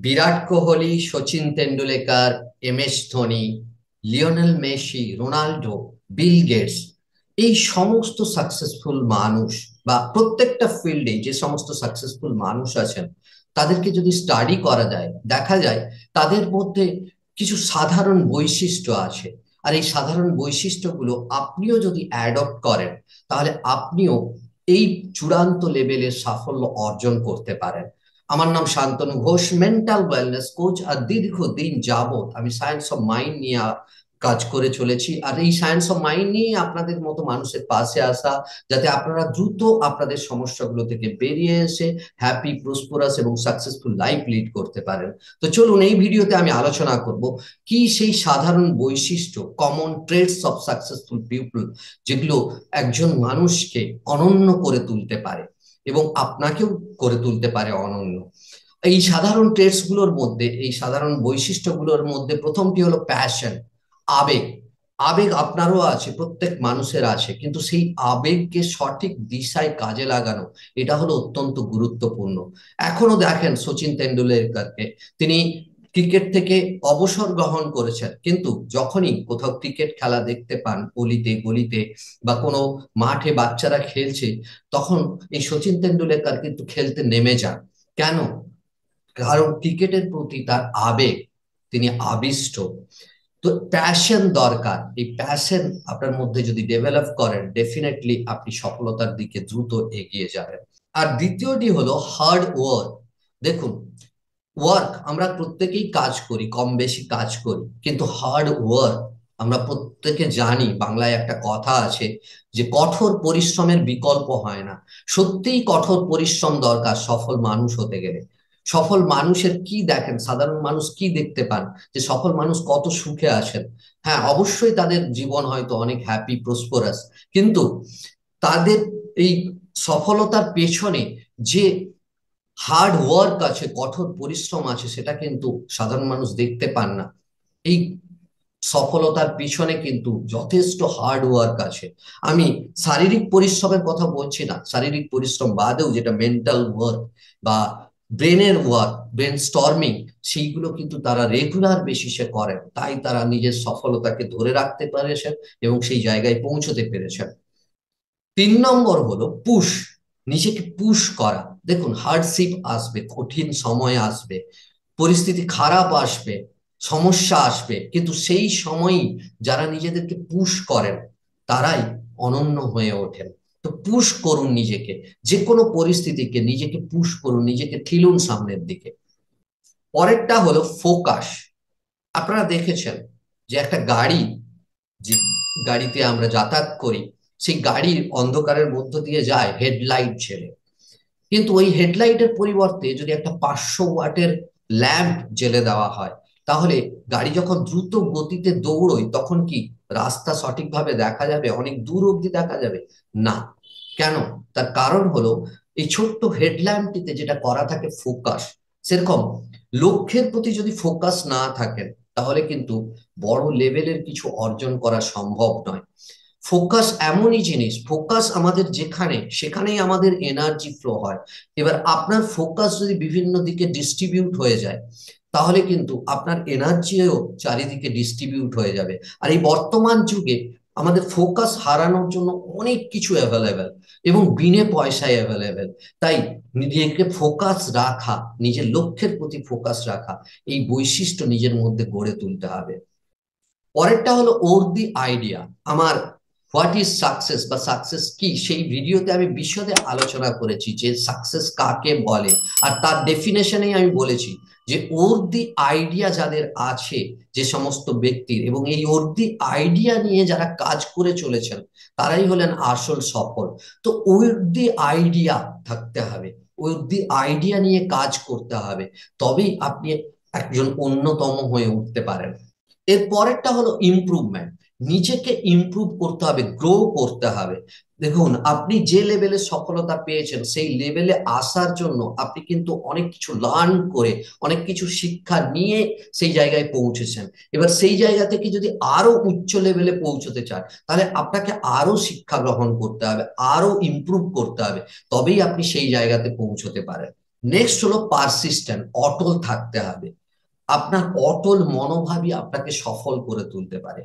বিরাট Kohli, Sachin Tendulkar, M S Dhoni, Lionel Messi, Ronaldo, Bill Gates, এই সমস্ত successful মানুষ বা প্রত্যেকটা ফিল্ডে যে সমস্ত সাকসেসফুল মানুষ আছেন, তাদেরকে যদি স্টাডি করা যায়, দেখা যায় তাদের মধ্যে কিছু সাধারণ বৈশিষ্ট্য আছে। আর এই সাধারণ বৈশিষ্ট্যগুলো আপনিও যদি অ্যাডপ্ট করেন, তাহলে আপনিও এই চূড়ান্ত লেভেলের সাফল্য অর্জন করতে পারেন। আমার নাম Shantanu Ghosh, mental wellness coach. আর দীর্ঘদিন যাবত আমি সায়েন্স অফ মাইন্ড নিয়ে কাজ করে চলেছি। আর এই সায়েন্স অফ মাইন্ড নিয়ে আপনাদের মতো মানুষের পাশে আসা, যাতে আপনারা দ্রুত আপনাদের সমস্যাগুলো থেকে বেরিয়ে এসে হ্যাপি, প্রসপারাস এবং সাকসেসফুল লাইফ লিড করতে পারেন। তো চলুন, এই ভিডিওতে আমি আলোচনা করব কি সেই সাধারণ বৈশিষ্ট্য, common traits of successful people, যেগুলো একজন মানুষকে অনন্য করে তুলতে পারে এবং আপনাকেও করে তুলতে পারে অনন্য। এই সাধারণ ট্রেটস গুলোর মধ্যে, এই সাধারণ বৈশিষ্ট্যগুলোর মধ্যে প্রথমটি হলো প্যাশন, আবেগ। আবেগ আপনারও আছে, প্রত্যেক মানুষের আছে, কিন্তু সেই আবেগকে সঠিক দিশায় কাজে লাগানো, এটা হলো অত্যন্ত গুরুত্বপূর্ণ। এখনো দেখেন সচিন তেন্ডুলকরকে, তিনি ক্রিকেট থেকে অবসর গ্রহণ করেছেন, কিন্তু যখনই কোথাও ক্রিকেট খেলা দেখতে পান অলিতে গলিতে বা কোনো মাঠে বাচ্চারা খেলছে, তখন এই সচিন তেন্ডুলকর কিন্তু খেলতে নেমে যান। কেন? কারণ ক্রিকেটের প্রতি তার আবেগ, তিনি আবিষ্ট। তো প্যাশন দরকার। এই প্যাশন আপনার মধ্যে যদি ডেভেলপ করেন, ডেফিনেটলি আপনি সফলতার দিকে দ্রুত এগিয়ে যাবেন। আর দ্বিতীয়টি হলো হার্ড ওয়ার্ক। দেখুন, ওয়ার্ক আমরা প্রত্যেকেই কাজ করি, কম বেশি কাজ করি, কিন্তু হার্ড ওয়ার্ক আমরা প্রত্যেকে জানি, বাংলায় একটা কথা আছে যে কঠোর পরিশ্রমের বিকল্প হয় না। সত্যিই কঠোর পরিশ্রম দরকার সফল মানুষ হতে গেলে। সফল মানুষের কি দেখেন, সাধারণ মানুষ কি দেখতে পান, যে সফল মানুষ কত সুখে আছেন। হ্যাঁ, অবশ্যই তাদের জীবন হয়তো অনেক হ্যাপি, প্রসপারাস, কিন্তু তাদের এই সফলতার পেছনে যে হার্ড ওয়ার্ক আছে, কঠোর পরিশ্রম আছে, সেটা কিন্তু সাধারণ মানুষ দেখতে পান না। এই সফলতার পিছনে কিন্তু যথেষ্ট হার্ড ওয়ার্ক আছে। আমি শারীরিক পরিশ্রমের কথা বলছি না, শারীরিক পরিশ্রম বাদেও যেটা মেন্টাল ওয়ার্ক বা ব্রেনের ওয়ার্ক, ব্রেন স্টর্মিং, সেইগুলো কিন্তু তারা রেগুলার বেসিসে করেন, তাই তারা নিজের সফলতাকে ধরে রাখতে পেরেছেন এবং সেই জায়গায় পৌঁছতে পেরেছেন। 3 নম্বর হলো পুশ, নিজেকে পুশ করা। দেখুন, হার্ডশিপ আসবে, কঠিন সময় আসবে, পরিস্থিতি খারাপ আসবে, সমস্যা আসবে, কিন্তু সেই সময়ই যারা নিজেদেরকে পুশ করেন, তারাই অনন্য হয়ে ওঠেন। তো পুশ করুন নিজেকে, যে কোনো পরিস্থিতিকে নিজেকে পুশ করুন, নিজেকে ঠেলুন সামনের দিকে। পরেরটা হলো ফোকাস। আপনারা দেখেছেন যে একটা গাড়ি, যে গাড়িতে আমরা যাতায়াত করি, সেই গাড়ির অন্ধকারের মধ্য দিয়ে যায় হেডলাইট জ্বেলে, কিন্তু ওই হেডলাইটের পরিবর্তে যদি একটা 500 ওয়াটের ল্যাম্প জ্বেলে দেওয়া হয়, তাহলে গাড়ি যখন দ্রুত গতিতে দৌড়ই, তখন কি রাস্তা সঠিকভাবে দেখা যাবে, অনেক দূর অব্দি দেখা যাবে? না। কেন? তার কারণ হলো এই ছোট্ট হেডল্যাম্পটিতে যেটা করা থাকে ফোকাস। সেরকম লক্ষ্যের প্রতি যদি ফোকাস না থাকেন, তাহলে কিন্তু বড় লেভেলের কিছু অর্জন করা সম্ভব নয়। ফোকাস এমনই জিনিস, ফোকাস আমাদের যেখানে, সেখানেই আমাদের এনার্জি ফ্লো হয়। এবার আপনার ফোকাস যদি বিভিন্ন দিকে ডিস্ট্রিবিউট হয়ে যায়, তাহলে কিন্তু আপনার এনার্জিও চারিদিকে ডিস্ট্রিবিউট হয়ে যাবে। আর এই বর্তমান যুগে আমাদের ফোকাস হারানোর জন্য অনেক কিছু অ্যাভেলেবেল এবং বিনে পয়সায় অ্যাভেলেবেল। তাই নিজেকে ফোকাস রাখা, নিজের লক্ষ্যের প্রতি ফোকাস রাখা, এই বৈশিষ্ট্য নিজের মধ্যে গড়ে তুলতে হবে। পরেরটা হলো ওর দি আইডিয়া। আমার হোয়াট ইজ সাকসেস বা সাকসেস কি, সেই ভিডিওতে আমি বিশদে আলোচনা করেছি যে সাকসেস কাকে বলে। আর তার ডেফিনেশনেই আমি বলেছি যে ওর দি আইডিয়া যাদের আছে, যে সমস্ত ব্যক্তির, এবং এই ওর দি আইডিয়া নিয়ে যারা কাজ করে চলেছেন, তারাই হলেন আসল সফল। তো ওর দি আইডিয়া থাকতে হবে, ওর দি আইডিয়া নিয়ে কাজ করতে হবে, তবেই আপনি একজন অন্যতম হয়ে উঠতে পারেন। এর পরেরটা হলো ইমপ্রুভমেন্ট। নিজেকে ইমপ্রুভ করতে হবে, গ্রো করতে হবে। দেখুন, আপনি যে লেভেলে সফলতা পেয়েছেন, সেই লেভেলে আসার জন্য আপনি কিন্তু অনেক কিছু লার্ন করে, অনেক কিছু শিক্ষা নিয়ে সেই জায়গায় পৌঁছেছেন। এবার সেই জায়গা থেকে যদি আরো উচ্চ লেভেলে পৌঁছতে চান, তাহলে আপনাকে আরো শিক্ষা গ্রহণ করতে হবে, আরো ইমপ্রুভ করতে হবে, তবেই আপনি সেই জায়গাতে পৌঁছতে পারেন। নেক্সট হলো পারসিস্টেন্ট, অটল থাকতে হবে। আপনার অটল মনোভাবই আপনাকে সফল করে তুলতে পারে।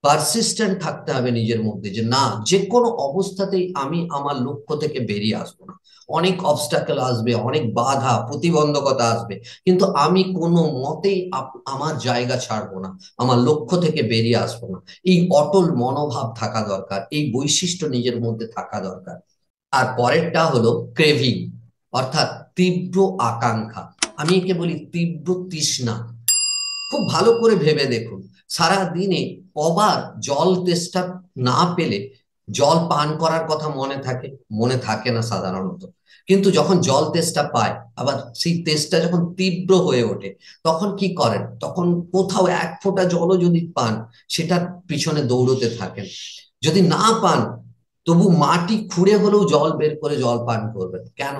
পারসিস্টেন্ট থাকতে হবে নিজের মধ্যে, যে না, যে কোনো অবস্থাতেই আমি আমার লক্ষ্য থেকে বেরিয়ে আসবো না। অনেক অবস্টাকেল আসবে, অনেক বাধা প্রতিবন্ধকতা আসবে, কিন্তু আমি কোনো মতেই আমার জায়গা ছাড়বো না, আমার লক্ষ্য থেকে বেরিয়ে আসবো না। এই অটল মনোভাব থাকা দরকার, এই বৈশিষ্ট্য নিজের মধ্যে থাকা দরকার। আর পরেরটা হলো ক্রেভিং, অর্থাৎ তীব্র আকাঙ্ক্ষা। আমি একে বলি তীব্র তৃষ্ণা। খুব ভালো করে ভেবে দেখুন, সারা দিনে কবার জল তেষ্টা না পেলে জল পান করার কথা মনে থাকে? মনে থাকে না সাধারণত। কিন্তু যখন জল তেষ্টা পায়, আবার সেই তেষ্টা যখন তীব্র হয়ে ওঠে, তখন কি করেন? তখন কোথাও এক ফোঁটা জলও যদি পান, সেটার পিছনে দৌড়তে থাকেন। যদি না পান, তবু মাটি খুঁড়ে হলেও জল বের করে জল পান করবেন। কেন?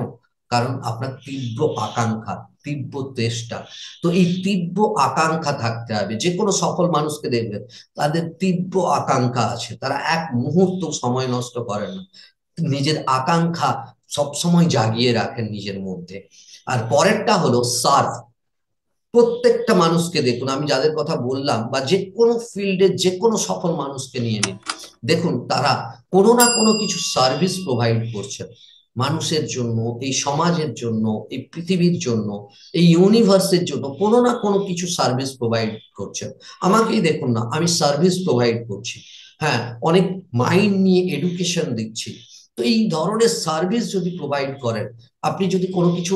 কারণ আপনার তীব্র আকাঙ্ক্ষা, তীব্র তেষ্টা। তো এই তীব্র আকাঙ্ক্ষা থাকতে হবে। যে কোনো সফল মানুষকে দেখবেন, তাদের তীব্র আকাঙ্ক্ষা আছে, তারা এক মুহূর্ত সময় নষ্ট করেন না, নিজের আকাঙ্ক্ষা সবসময় জাগিয়ে রাখেন নিজের মধ্যে। আর পরেরটা হলো সার্ভ। প্রত্যেকটা মানুষকে দেখুন, আমি যাদের কথা বললাম, বা যে কোনো ফিল্ডে যে কোনো সফল মানুষকে নিয়ে নিন, দেখুন তারা কোনো না কোনো কিছু সার্ভিস প্রোভাইড করছেন মানুষের জন্য, এই সমাজের জন্য, এই পৃথিবীর জন্য, এই ইউনিভার্সের জন্য কোনো না কোনো কিছু সার্ভিস প্রোভাইড করছেন। আমাকেই দেখুন না, আমি সার্ভিস প্রোভাইড করছি। হ্যাঁ, অনেক মাইন্ড নিয়ে এডুকেশন দিচ্ছি। তো এই ধরনের সার্ভিস যদি প্রোভাইড করেন, আপনি যদি কোনো কিছু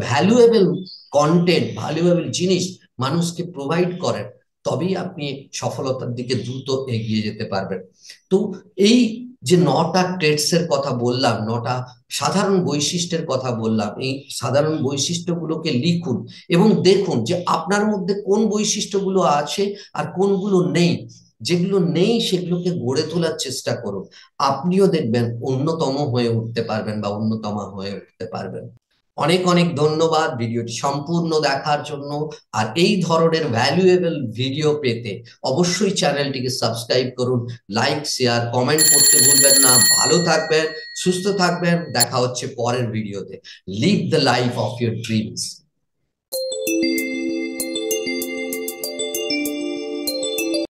ভ্যালুয়েবল কন্টেন্ট, ভ্যালুয়েবল জিনিস মানুষকে প্রোভাইড করেন, তবেই আপনি সফলতার দিকে দ্রুত এগিয়ে যেতে পারবেন। তো এই যে 9টা ট্রেডস এর কথা বললাম, 9টা সাধারণ বৈশিষ্ট্যের কথা বললাম, এই সাধারণ বৈশিষ্ট্যগুলোকে লিখুন এবং দেখুন যে আপনার মধ্যে কোন বৈশিষ্ট্যগুলো আছে আর কোনগুলো নেই। যেগুলো নেই সেগুলোকে গড়ে তোলার চেষ্টা করুন। আপনিও দেখবেন অন্যতম হয়ে উঠতে পারবেন বা অন্যতমা হয়ে উঠতে পারবেন। অনেক অনেক ধন্যবাদ ভিডিওটি সম্পূর্ণ দেখার জন্য। আর এই ধরনের ভ্যালুয়েবল ভিডিও পেতে অবশ্যই চ্যানেলটিকে সাবস্ক্রাইব করুন, লাইক শেয়ার কমেন্ট করতে ভুলবেন না। ভালো থাকবেন, সুস্থ থাকবেন, দেখা হচ্ছে পরের ভিডিওতে। Live the life of your dreams.